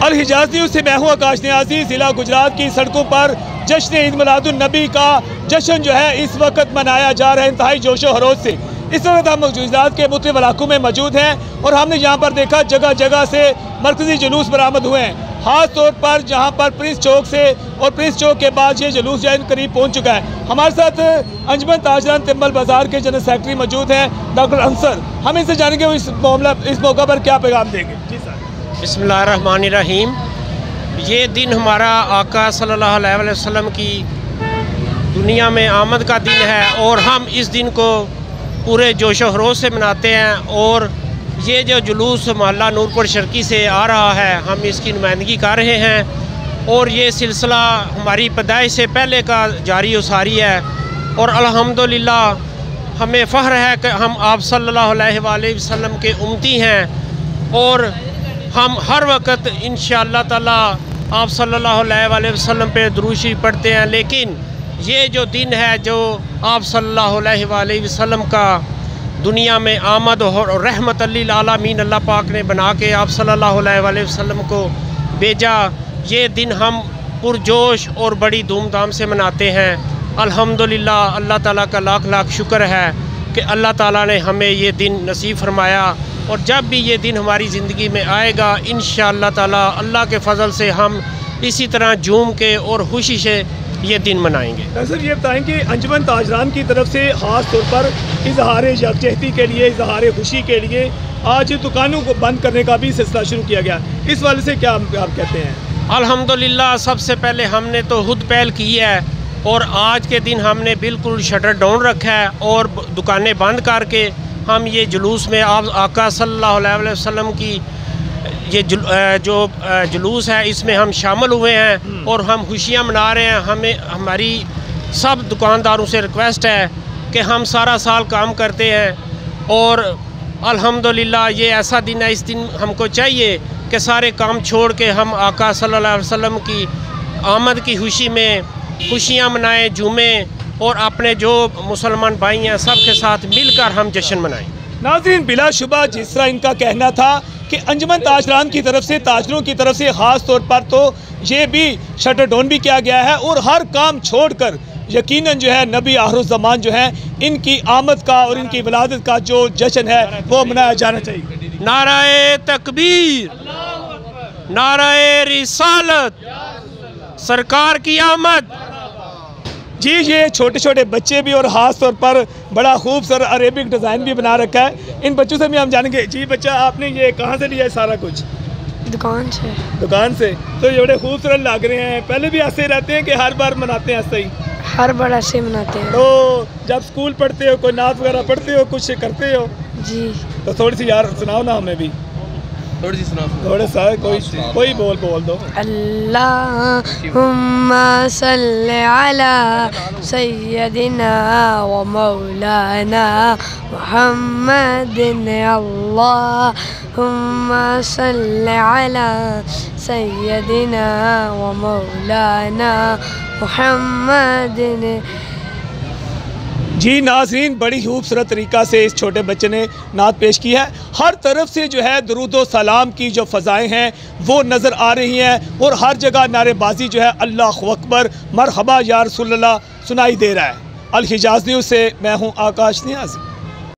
अल हिजाज news से मैं हूँ आकाश नियाज़ी। ज़िला गुजरात की सड़कों पर जश्न ईद मिलादुन नबी का जश्न जो है इस वक्त मनाया जा रहा है इंतहाई जोशो खरोश से। इस वक्त हम गुजरात के मुख्तलिफ इलाकों में मौजूद हैं और हमने यहाँ पर देखा जगह जगह से मरकजी जुलूस बरामद हुए हैं। ख़ास तौर पर जहाँ पर प्रिंस चौक से और प्रिंस चौक के बाद ये जुलूस जो है करीब पहुँच चुका है। हमारे साथ अंजुमन ताजरान तिम्बल बाज़ार के जनरल सेक्रेटरी मौजूद हैं डॉक्टर अंसर। हम इनसे जानेंगे इस मौका पर क्या पैगाम देंगे। जी सर। बिस्मिल्लाहिर्रहमानिर्रहीम। ये दिन हमारा आका सल्लल्लाहु अलैहि वसल्लम की दुनिया में आमद का दिन है और हम इस दिन को पूरे जोशो खरोश से मनाते हैं। और ये जो जुलूस मोहल्ला नूरपुर शर्की से आ रहा है हम इसकी नुमाइंदगी कर रहे हैं और ये सिलसिला हमारी पैदाइश से पहले का जारी व सारी है। और अल्हम्दुलिल्लाह हमें फ़ख्र है कि हम आप सल्लल्लाहु अलैहि वसल्लम के उम्मती हैं और हम हर वक्त इंशाअल्लाह ताला आप सल्लल्लाहु अलैहि वसल्लम पे दुरूद शरीफ पढ़ते हैं। लेकिन ये जो दिन है जो आप सल्लल्लाहु अलैहि वसल्लम का दुनिया में आमद और रहमत लिल आलमीन अल्लाह पाक ने बना के आप सल्लल्लाहु अलैहि वसल्लम को भेजा, ये दिन हम पुरजोश और बड़ी धूमधाम से मनाते हैं। अल्हम्दुलिल्लाह अल्लाह ताला का लाख लाख शुक्र है कि अल्लाह ताला ने हमें ये दिन नसीब फरमाया। और जब भी ये दिन हमारी ज़िंदगी में आएगा इंशाअल्लाह ताला अल्लाह के फ़ज़ल से हम इसी तरह झूम के और खुशी से ये दिन मनाएंगे। सर ये बताएं कि अंजुमन ताजरान की तरफ से ख़ास तौर पर इजहार यकजहती के लिए, इजहार खुशी के लिए आज दुकानों को बंद करने का भी सिलसिला शुरू किया गया, इस वाले से क्या आप कहते हैं? अल्हम्दुलिल्लाह सबसे पहले हमने तो खुद पहल की है और आज के दिन हमने बिल्कुल शटर डाउन रखा है और दुकानें बंद करके हम ये जुलूस में आप आका सल्लल्लाहु अलैहि वसल्लम की ये जो जुलूस है इसमें हम शामिल हुए हैं और हम खुशियाँ मना रहे हैं। हमें हमारी सब दुकानदारों से रिक्वेस्ट है कि हम सारा साल काम करते हैं और अल्हम्दुलिल्लाह ये ऐसा दिन है, इस दिन हमको चाहिए कि सारे काम छोड़ के हम आका सल्लल्लाहु अलैहि वसल्लम की आमद की खुशी में खुशियाँ मनाएं, झूमें और अपने जो मुसलमान भाई हैं सब के साथ मिलकर हम जश्न मनाएं। नाज़रीन बिलाशुबा जिस तरह इनका कहना था कि अंजुमन ताजरान की तरफ से, ताजरों की तरफ से ख़ास तौर पर तो ये भी शटर डाउन भी किया गया है और हर काम छोड़कर यकीनन जो है नबी आखिरुज़्ज़मान जो है इनकी आमद का और इनकी विलादत का जो जश्न है वो मनाया जाना चाहिए। नाराए तकबीर, नाराए रिसालत, सरकार की आमद। जी ये छोटे छोटे बच्चे भी और ख़ास तौर पर बड़ा खूबसूरत अरेबिक डिज़ाइन भी बना रखा है। इन बच्चों से भी हम जानेंगे। जी बच्चा आपने ये कहाँ से लिया है सारा कुछ? दुकान से। दुकान से। तो ये बड़े खूबसूरत लग रहे हैं। पहले भी ऐसे ही रहते हैं कि हर बार मनाते हैं ऐसे ही? हर बार ऐसे ही मनाते हैं। तो जब स्कूल पढ़ते हो कोई नात वगैरह पढ़ते हो, कुछ करते हो? जी। तो थोड़ी सी यार सुनाओ ना हमें भी, थोड़ी सी सुनाओ, थोड़ा सा कोई बोल दो। अल्लाहुम्मा सल्ली अला सय्यदिना व मौलाना मुहम्मदिन, अल्लाहुम्मा सल्ली अला सय्यदिना व मौलाना मुहम्मदिन। जी नाज़रीन बड़ी खूबसूरत तरीक़ा से इस छोटे बच्चे ने नात पेश की है। हर तरफ से जो है दुरूद व सलाम की जो फ़ज़ाएँ हैं वो नज़र आ रही हैं और हर जगह नारेबाजी जो है अल्लाह अकबर, मरहबा या रसूलल्लाह सुनाई दे रहा है। अल हिजाज न्यूज़ से मैं हूँ आकाश नियाज़ी।